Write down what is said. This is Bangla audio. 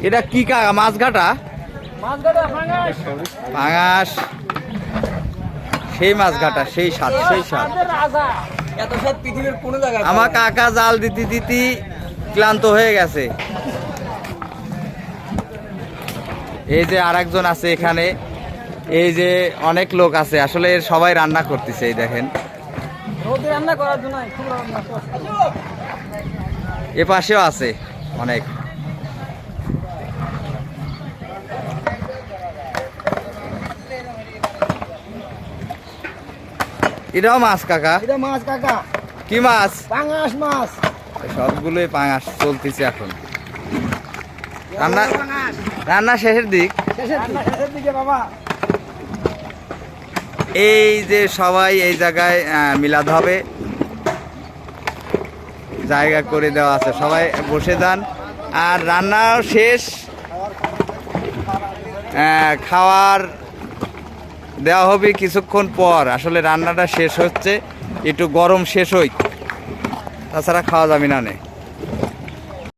এটা কি কাকা? মাছ ঘাটা, পাঙাশ। সেই মাছ ঘাটা, সেই স্বাদ, সেই স্বাদ। এত স্বাদ পৃথিবীর কোনো জায়গায় আমার কাকা জাল দিতে দিতে ক্লান্ত হয়ে গেছে। এই যে আরেকজন আছে এখানে, এই যে অনেক লোক আছে, আসলে সবাই রান্না করতেছে। এই দেখেন, রান্না করার জন্য এ পাশেও আছে অনেক। এটাও মাছ কাকা? এটা মাছ কাকা। কি মাছ? পাঙাশ মাছ। সবগুলোই পাঙাশ চলতেছে এখন। রান্না রান্না শেষের দিক। শেষের দিকে বাবা। এই যে সবাই এই জায়গায় মিলাদ হবে, জায়গা করে দেওয়া আছে, সবাই বসে যান। আর রান্নাও শেষ, খাওয়ার দেওয়া হবে কিছুক্ষণ পর। আসলে রান্নাটা শেষ হচ্ছে, একটু গরম শেষ হই, তাছাড়া খাওয়া যাবে না।